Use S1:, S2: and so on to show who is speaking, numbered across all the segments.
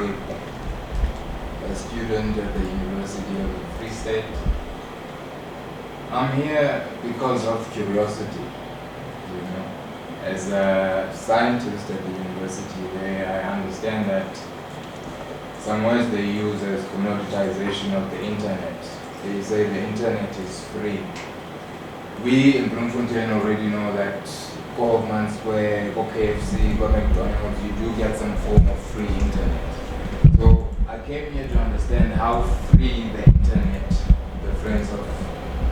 S1: a student at the University of the Free State. I'm here because of curiosity, you know. As a scientist at the university there, I understand that some words they use as commoditization of the internet. They say the internet is free. We in Bloemfontein already know that 12 months where go KFC, go McDonald's, you do get some form of free internet. So I came here to understand how free the internet, the friends of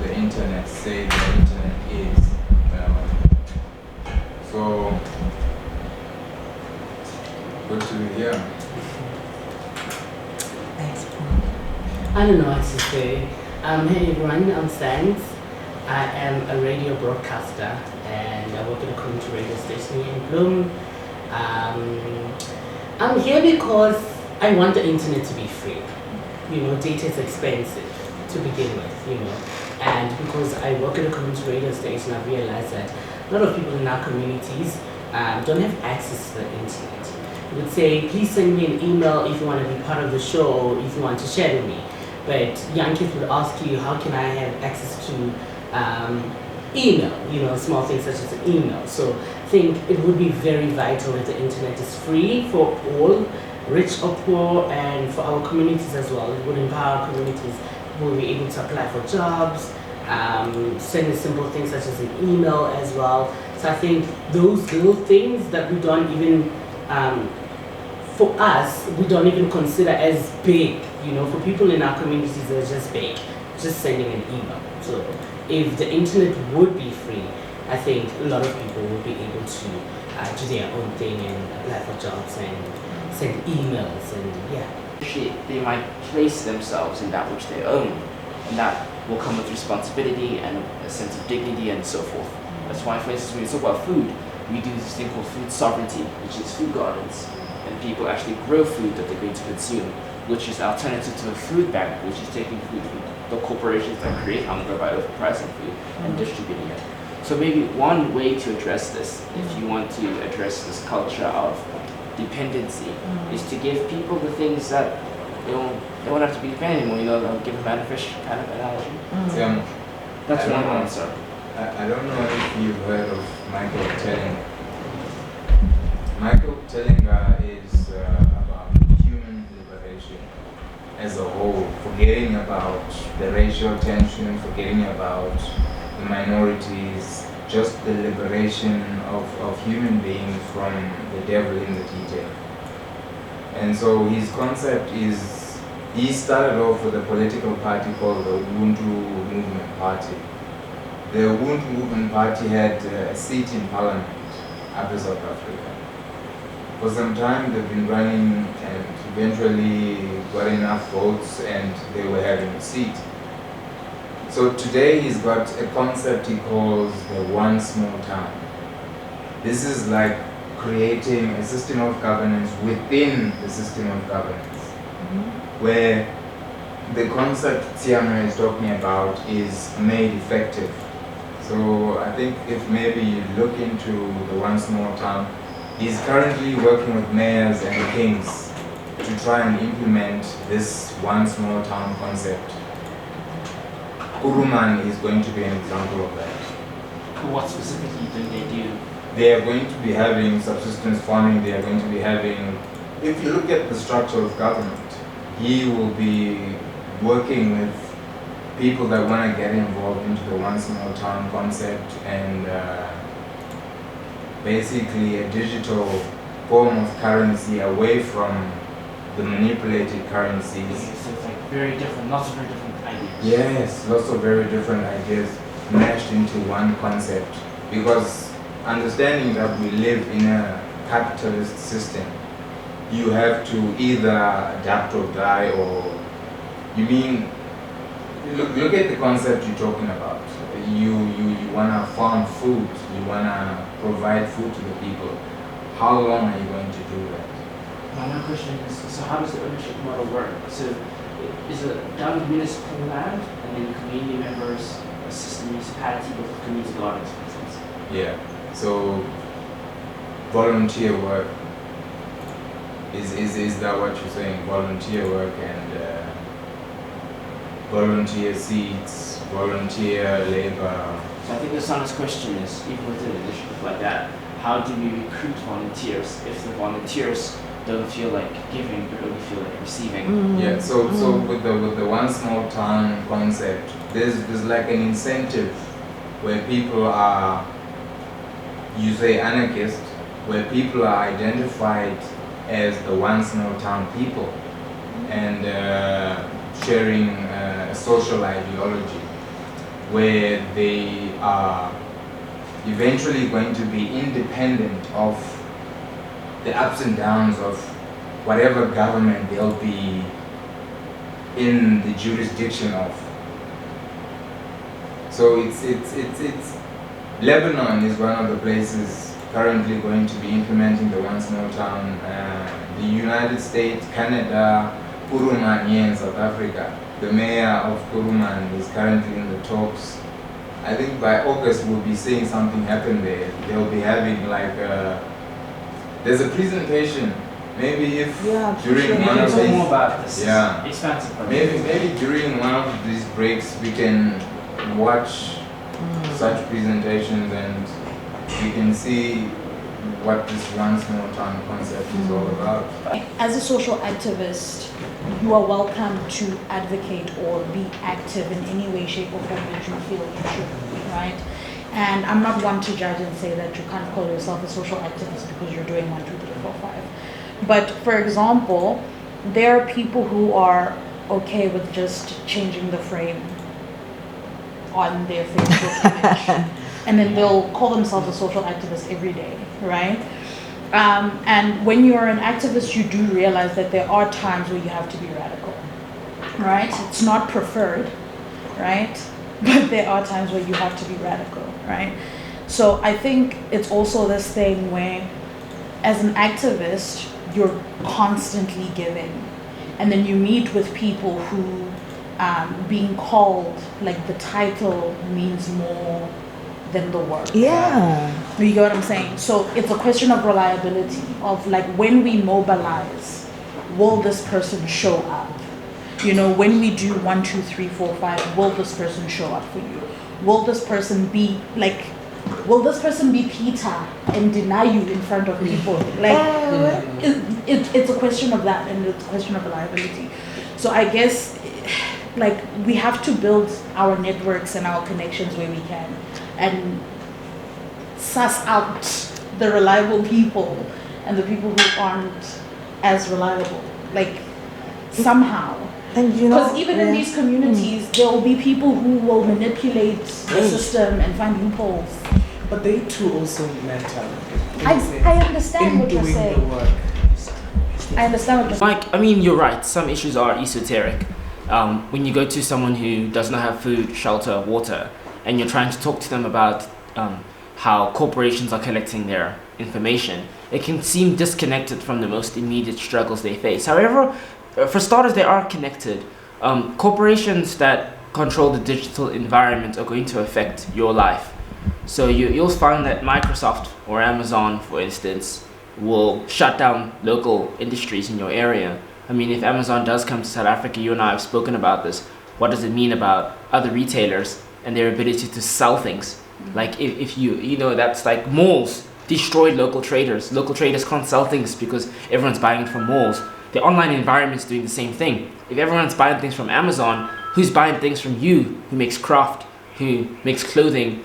S1: the internet say the internet is. So good to be here.
S2: Thanks, Paul.
S3: I don't know what to say. Hey everyone, I'm Sands. I am a radio broadcaster and I work at a community radio station here in Bloem. I'm here because I want the internet to be free. You know, data is expensive to begin with, you know. And because I work at a community radio station, I've realized that a lot of people in our communities don't have access to the internet. You would say, please send me an email if you want to be part of the show or if you want to share with me. But young kids would ask you, how can I have access to email, you know, small things such as an email. So I think it would be very vital if the internet is free for all, rich or poor, and for our communities as well. It would empower communities. We'll be able to apply for jobs, send simple things such as an email as well. So I think those little things that we don't even, for us, we don't even consider as big. You know, for people in our communities, they're just big, just sending an email. So if the internet would be free, I think a lot of people would be able to do their own thing and apply for jobs and send emails and yeah.
S4: They might place themselves in that which they own, and that will come with responsibility and a sense of dignity and so forth. That's why, for instance, when we talk about food, we do this thing called food sovereignty, which is food gardens, and people actually grow food that they're going to consume, which is alternative to a food bank, which is taking food from the corporations that create hunger by overpricing food and distributing it. So maybe one way to address this, if you want to address this culture of dependency, is to give people the things that they won't have to be dependent anymore. You know, they'll give a man a fish kind of analogy. That's one answer.
S1: I don't know if you've heard of Michael Tellinger. Michael Tellinger is about human liberation as a whole, forgetting about the racial tension, forgetting about the minorities, just the liberation of human beings from the devil in the detail. And so his concept is, he started off with a political party called the Ubuntu Movement Party. The Ubuntu Movement Party had a seat in parliament up in South Africa. For some time they've been running and eventually got enough votes and they were having a seat. So today he's got a concept he calls the one small town. This is like creating a system of governance within the system of governance, where the concept Tsiama is talking about is made effective. So I think if maybe you look into the one small town, he's currently working with mayors and kings to try and implement this one small town concept. Kuruman is going to be an example of that.
S4: What specifically do they do?
S1: They are going to be having subsistence farming, they are going to be having, if you look at the structure of government, he will be working with people that want to get involved into the one small town concept and basically a digital form of currency away from the manipulated currencies.
S4: So it's like very different, lots of very different ideas.
S1: Yes, lots of very different ideas mashed into one concept. Because understanding that we live in a capitalist system, you have to either adapt or die, or you mean, look at the concept you're talking about. You want to farm food, you want to provide food to the people. How long are you going to do that?
S4: My question is, so how does the ownership model work? So is it done with municipal land and then community members assist the municipality with community gardens, for instance?
S1: Yeah, so volunteer work. Is that what you're saying? Volunteer work and volunteer seats, volunteer labor.
S4: So I think the son's question is, even within an initiative like that, how do we recruit volunteers if the volunteers don't feel like giving but only feel like receiving?
S1: Yeah. So with the one small town concept, there's like an incentive where people are, you say anarchist, where people are identified as the one small town people and sharing a social ideology where they are eventually going to be independent of the ups and downs of whatever government they'll be in the jurisdiction of. So it's Lebanon is one of the places currently going to be implementing the one small town. The United States, Canada, Kuruman here in South Africa. The mayor of Kuruman is currently in the talks. I think by August we'll be seeing something happen there. They'll be having like there's a presentation. Maybe if during one of these,
S4: more about this.
S1: Yeah.
S4: Expansive.
S1: Maybe during one of these breaks we can watch such presentations and we can see what this one small town concept is all about.
S2: As a social activist, you are welcome to advocate or be active in any way, shape, or form that you feel you should be, right? And I'm not one to judge and say that you can't call yourself a social activist because you're doing 1, 2, 3, 4, 5. But for example, there are people who are okay with just changing the frame on their Facebook image. And then they'll call themselves a social activist every day, right? And when you're an activist, you do realize that there are times where you have to be radical, right? It's not preferred, right? But there are times where you have to be radical, right? So I think it's also this thing where, as an activist, you're constantly giving. And then you meet with people who, being called, like the title means more than the work.
S5: Yeah.
S2: You get what I'm saying? So it's a question of reliability, of like when we mobilize, will this person show up? You know, when we do 1, 2, 3, 4, 5, will this person show up for you? Will this person be like, will this person be Peter and deny you in front of people? Like, it's a question of that, and it's a question of reliability. So I guess, like, we have to build our networks and our connections where we can, and suss out the reliable people and the people who aren't as reliable, like, somehow.
S5: And you know,
S2: Because even in these communities, there will be people who will manipulate the system and find loopholes.
S3: But they too also matter.
S2: I understand what you're
S3: doing
S2: saying.
S3: the work.
S2: I understand what you're saying.
S4: Like, I mean, you're right. Some issues are esoteric. When you go to someone who does not have food, shelter, water, and you're trying to talk to them about how corporations are collecting their information, it can seem disconnected from the most immediate struggles they face. However, for starters, they are connected. Corporations that control the digital environment are going to affect your life. So you'll find that Microsoft or Amazon, for instance, will shut down local industries in your area. I mean, if Amazon does come to South Africa, you and I have spoken about this. What does it mean about other retailers and their ability to sell things? Like if you know, that's like malls destroyed local traders. Local traders can't sell things because everyone's buying it from malls. The online environment's doing the same thing. If everyone's buying things from Amazon, who's buying things from you, who makes craft, who makes clothing?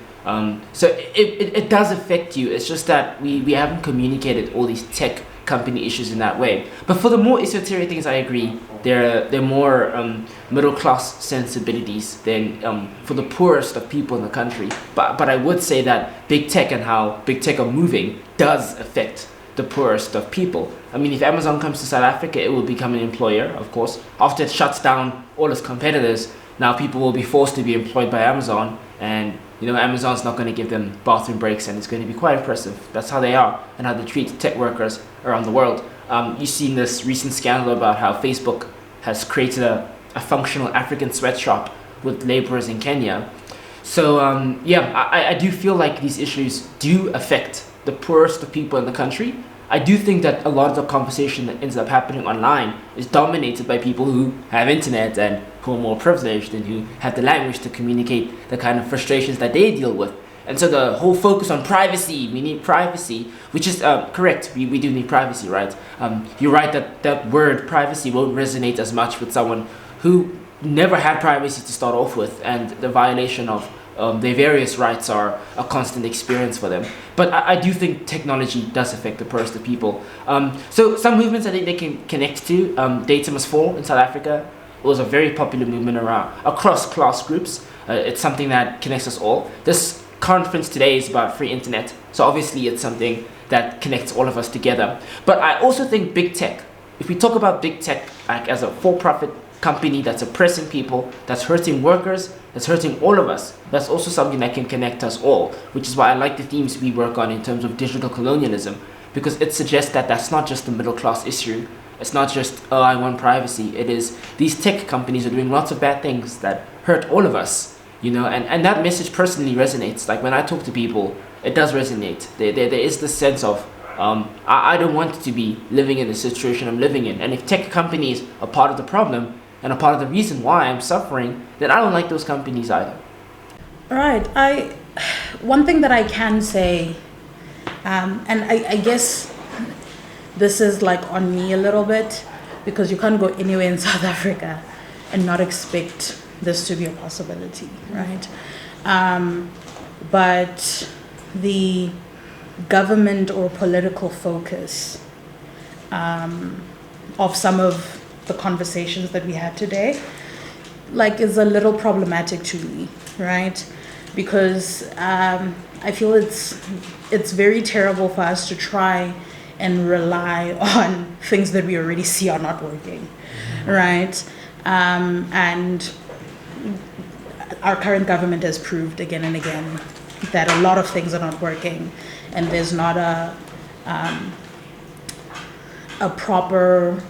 S4: So it does affect you. It's just that we haven't communicated all these tech company issues in that way. But for the more esoteric things, I agree. They're more middle class sensibilities than for the poorest of people in the country. But I would say that big tech and how big tech are moving does affect the poorest of people. I mean, if Amazon comes to South Africa, it will become an employer, of course. After it shuts down all its competitors, now people will be forced to be employed by Amazon, and you know, Amazon's not going to give them bathroom breaks, and it's going to be quite impressive. That's how they are and how they treat tech workers around the world. You've seen this recent scandal about how Facebook has created a functional African sweatshop with laborers in Kenya. So I do feel like these issues do affect the poorest of people in the country. I do think that a lot of the conversation that ends up happening online is dominated by people who have internet and who are more privileged and who have the language to communicate the kind of frustrations that they deal with. And so the whole focus on privacy, we need privacy, which is correct, we do need privacy, right? You're right that word privacy won't resonate as much with someone who never had privacy to start off with, and the violation of their various rights are a constant experience for them. But I do think technology does affect the poorest of people. So some movements I think they can connect to, Data Must Fall in South Africa was a very popular movement across class groups. It's something that connects us all. This conference today is about free internet, so obviously it's something that connects all of us together. But I also think big tech, if we talk about big tech like as a for-profit company that's oppressing people, that's hurting workers, that's hurting all of us, that's also something that can connect us all, which is why I like the themes we work on in terms of digital colonialism, because it suggests that that's not just a middle class issue. It's not just, oh, I want privacy. It is, these tech companies are doing lots of bad things that hurt all of us, you know, and that message personally resonates. Like when I talk to people, it does resonate. There is this sense of, I don't want to be living in the situation I'm living in. And if tech companies are part of the problem and a part of the reason why I'm suffering, then I don't like those companies either.
S2: All right. One thing that I can say, and I guess this is like on me a little bit, because you can't go anywhere in South Africa and not expect this to be a possibility, right? But the government or political focus of some of the conversations that we had today, like, is a little problematic to me, right? Because I feel it's very terrible for us to try and rely on things that we already see are not working, right? And our current government has proved again and again that a lot of things are not working, and there's not a proper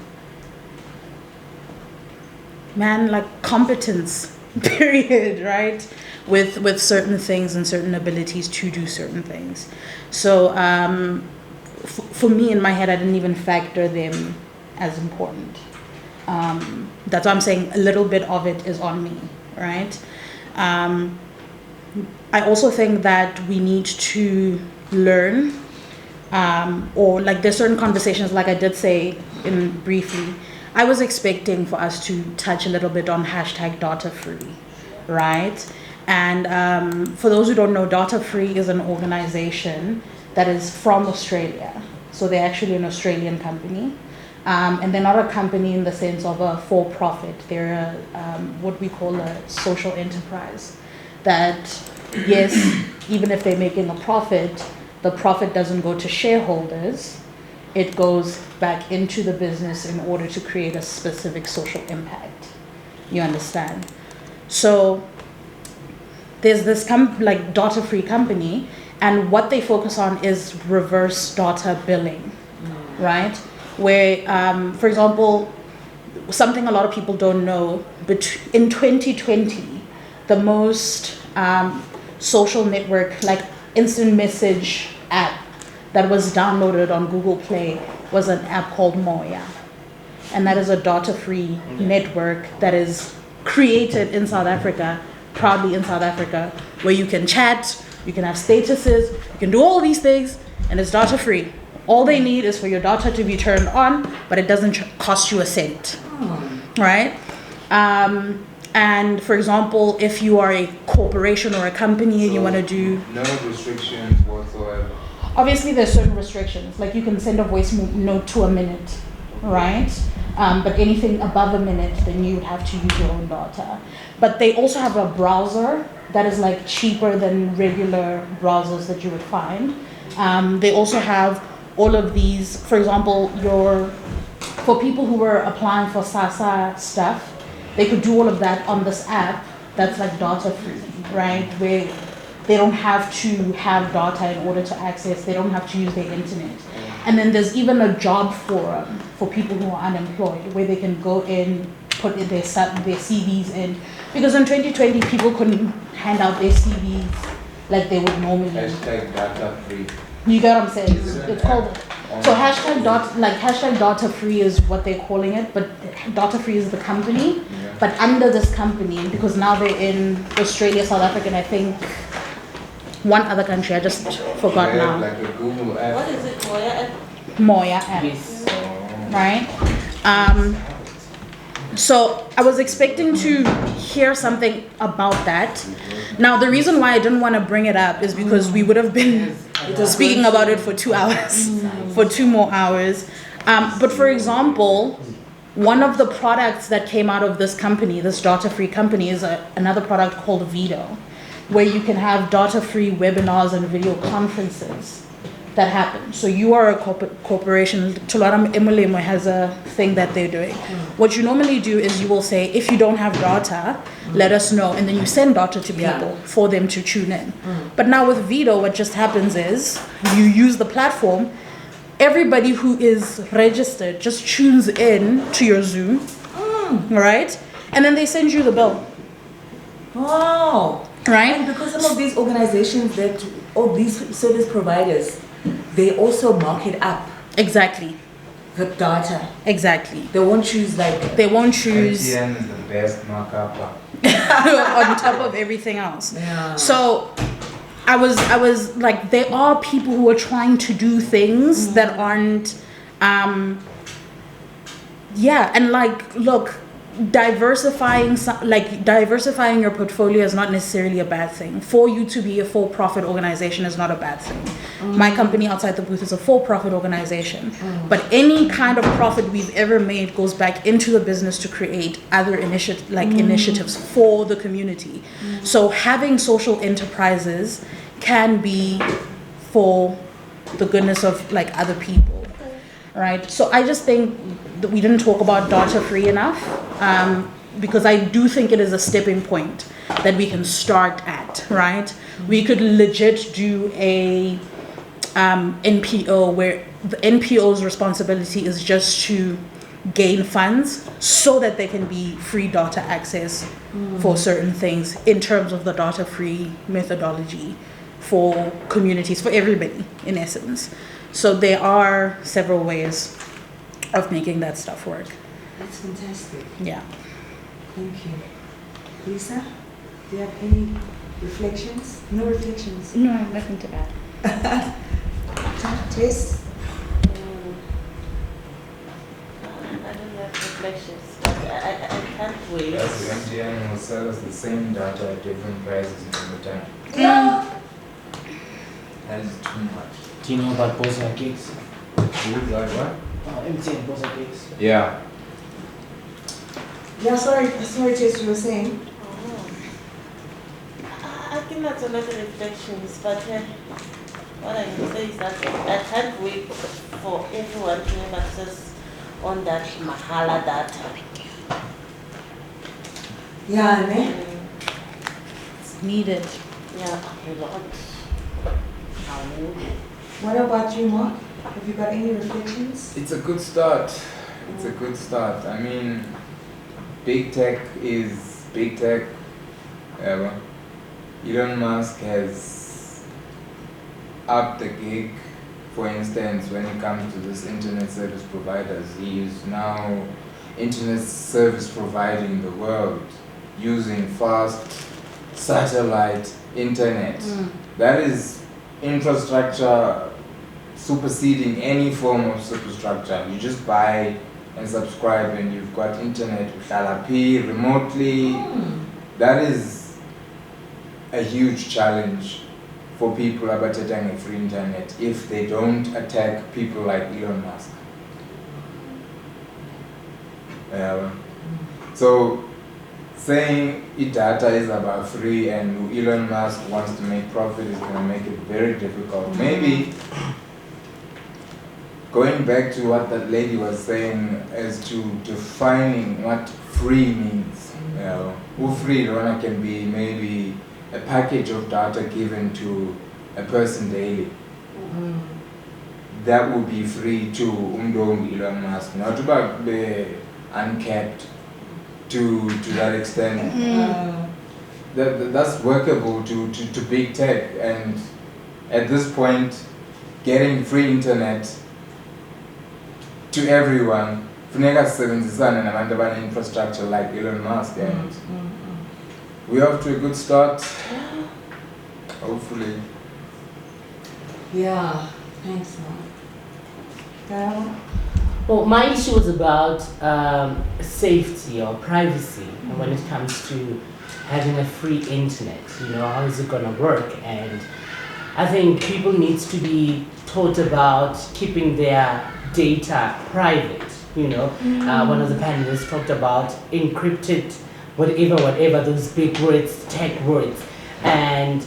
S2: competence period, right, with certain things and certain abilities to do certain things. So for me, in my head, I didn't even factor them as important. That's why I'm saying a little bit of it is on me, right? I also think that we need to learn, or like there's certain conversations, like I did say briefly, I was expecting for us to touch a little bit on hashtag data free, right? And for those who don't know, Data Free is an organization that is from Australia. So they're actually an Australian company. And they're not a company in the sense of a for-profit. They're what we call a social enterprise. That, yes, even if they're making a profit, the profit doesn't go to shareholders. It goes back into the business in order to create a specific social impact. You understand? So there's this data-free company, and what they focus on is reverse data billing, right? Where, for example, something a lot of people don't know, but in 2020, the most social network, like instant message app that was downloaded on Google Play was an app called Moya. And that is a data-free network that is created in South Africa, proudly in South Africa, where you can chat, you can have statuses, you can do all these things, and it's data-free. All they need is for your data to be turned on, but it doesn't cost you a cent, right? And for example, if you are a corporation or a company and you want to do...
S1: No restrictions whatsoever.
S2: Obviously, there's certain restrictions. Like you can send a voice note to a minute, right? But anything above a minute, then you would have to use your own data. But they also have a browser that is like cheaper than regular browsers that you would find. They also have all of these, for example, for people who were applying for SASA stuff, they could do all of that on this app that's like data free, right? Where they don't have to have data in order to access, they don't have to use their internet. And then there's even a job forum for people who are unemployed, where they can go in, put in their CVs in. Because in 2020, people couldn't hand out their CVs like they would normally.
S1: Hashtag data free.
S2: You get what I'm saying? It's called So hashtag data free is what they're calling it, but data free is the company.
S1: Yeah.
S2: But under this company, because now they're in Australia, South Africa, and I think one other country, I just forgot
S1: They
S2: now.
S1: have like a Google app.
S5: What is it, Moya?
S2: Moya app,
S3: Yes.
S2: right? So I was expecting to hear something about that. Now the reason why I didn't want to bring it up is because we would have been speaking about it for 2 hours, for 2 more hours. But for example, one of the products that came out of this company, this data-free company, is another product called Vido, where you can have data-free webinars and video conferences that happen. So you are a corporation. Tholwana Molemo has a thing that they're doing. What you normally do is you will say, if you don't have data, let us know, and then you send data to people for them to tune in. But now with Vido, what just happens is you use the platform. Everybody who is registered just tunes in to your Zoom, right? And then they send you the bill,
S5: Wow.
S2: right?
S5: And because some of these organizations all these service providers, they also mark it up,
S2: Exactly,
S5: the data.
S2: exactly.
S5: They won't choose like
S2: They won't choose
S1: MTN is the best markup.
S2: on top of everything else.
S5: Yeah.
S2: So I was like, there are people who are trying to do things that aren't, and like, look, diversifying your portfolio is not necessarily a bad thing. For you to be a for-profit organization is not a bad thing. My company Outside the Booth is a for-profit organization, but any kind of profit we've ever made goes back into the business to create other initiatives for the community. So having social enterprises can be for the goodness of like other people, right? So I just think that we didn't talk about data free enough, because I do think it is a stepping point that we can start at, right? We could legit do a NPO where the NPO's responsibility is just to gain funds so that there can be free data access for certain things in terms of the data free methodology for communities, for everybody in essence. So there are several ways of making that stuff work.
S5: That's fantastic.
S2: Yeah.
S5: Thank you. Lisa, do you have any reflections? No reflections.
S2: No, nothing to add.
S5: Tess?
S6: I don't have reflections, but I can't wait.
S1: Yes, MTN will sell us the same data at different prices all the time.
S5: No.
S1: That is too much.
S3: Do you know about Bosa gigs?
S1: Who's like what?
S3: MTN Bosa gigs.
S1: Yeah.
S5: Yeah, sorry, Tess, you were saying.
S6: I think that's a lot of reflections, but what I can say is that I can't wait for everyone to have access on that Mahala data.
S5: Yeah, ne?
S2: It's needed.
S6: Yeah, a lot.
S5: What about you, Mark? Have you got any reflections?
S1: It's a good start. It's a good start. I mean, big tech is big tech. Elon Musk has upped the gig. For instance, when it comes to this internet service providers, he is now internet service providing the world using fast satellite internet. That is infrastructure superseding any form of superstructure. You just buy and subscribe and you've got internet remotely. That is a huge challenge for people about attacking free internet if they don't attack people like Elon Musk. So saying data is about free and Elon Musk wants to make profit is going to make it very difficult. Maybe going back to what that lady was saying as to defining what free means. Who free Tholwana can be maybe a package of data given to a person daily. That would be free to Elon Musk, not about the uncapped to that extent. That's workable to big tech, and at this point getting free internet to everyone. Funeka sisebenzisane nabantu abane-infrastructure like Elon Musk, and we're off to a good start. Hopefully.
S5: Yeah, thanks, man.
S3: Well, my issue was about safety or privacy when it comes to having a free internet. You know, how is it gonna work? And I think people need to be taught about keeping their data private. You know, one of the panelists talked about encrypted, whatever those big words, tech words, and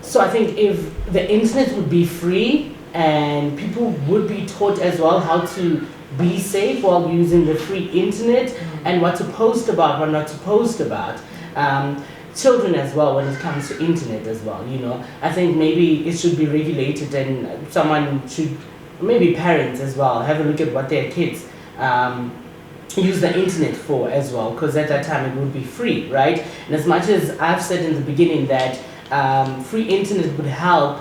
S3: so I think if the internet would be free and people would be taught as well how to be safe while using the free internet and what to post about, what not to post about. Children as well when it comes to internet as well, you know. I think maybe it should be regulated and someone should, maybe parents as well, have a look at what their kids use the internet for as well, because at that time it would be free, right? And as much as I've said in the beginning that free internet would help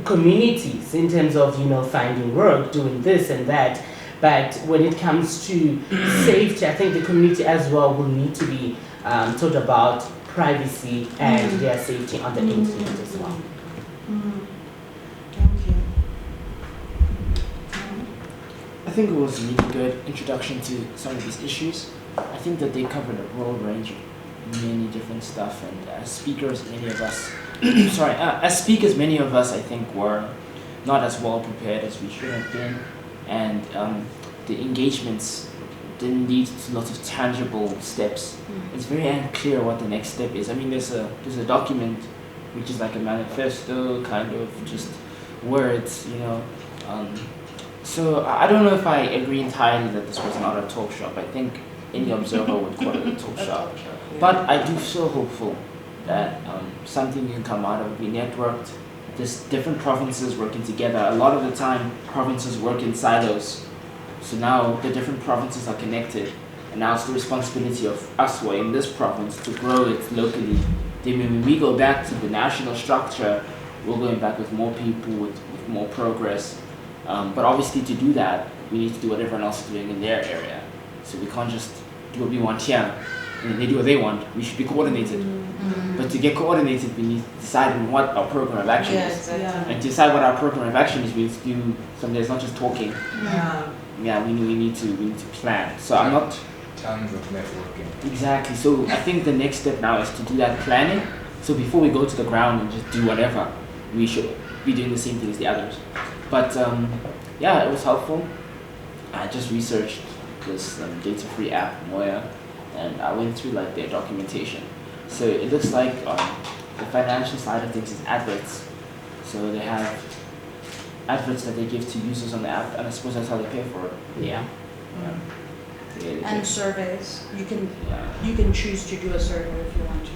S3: communities in terms of, you know, finding work, doing this and that, but when it comes to safety, I think the community as well will need to be taught about privacy and their safety on the internet as well.
S5: Thank you.
S4: I think it was a really good introduction to some of these issues. I think that they covered a broad range of many different stuff, and as speakers, many of us, as speakers, many of us, I think, were not as well prepared as we should have been, and the engagements didn't lead to lots of tangible steps. It's very unclear what the next step is. I mean, there's a document which is like a manifesto, kind of just words, you know. So I don't know if I agree entirely that this was not a talk shop. I think any observer would call it a talk shop. But I do feel hopeful that something can come out of it. We networked, there's different provinces working together. A lot of the time, provinces work in silos. So now the different provinces are connected. And now it's the responsibility of us who are in this province to grow it locally. Then when we go back to the national structure, we're going back with more people, with more progress. But obviously to do that, we need to do what everyone else is doing in their area. So we can't just do what we want here, and they do what they want. We should be coordinated. But to get coordinated, we need to decide on what our program of action is.
S6: Exactly.
S4: And to decide what our program of action is, we need to do something that's not just talking.
S5: Yeah.
S4: We need to plan. So I'm not
S1: Tons of networking.
S4: exactly. So I think the next step now is to do that planning. So before we go to the ground and just do whatever, we should be doing the same thing as the others. But yeah, it was helpful. I just researched this data-free app, Moya, and I went through like their documentation. So it looks like the financial side of things is adverts. So they have adverts that they give to users on the app, and I suppose that's how they pay for it.
S3: Yeah.
S2: And surveys, you
S4: Yeah.
S2: can choose to do a survey if you want to.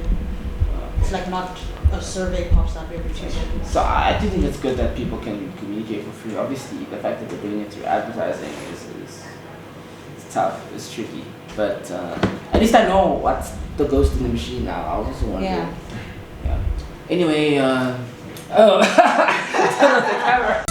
S2: It's like not a survey pops up every 2 seconds.
S4: So I do think it's good that people can communicate for free. Obviously, the fact that they're doing it through advertising is it's tough, it's tricky. But at least I know what goes to the machine now. I was also wondering.
S2: Yeah.
S4: Yeah. Anyway, oh, turn off the camera.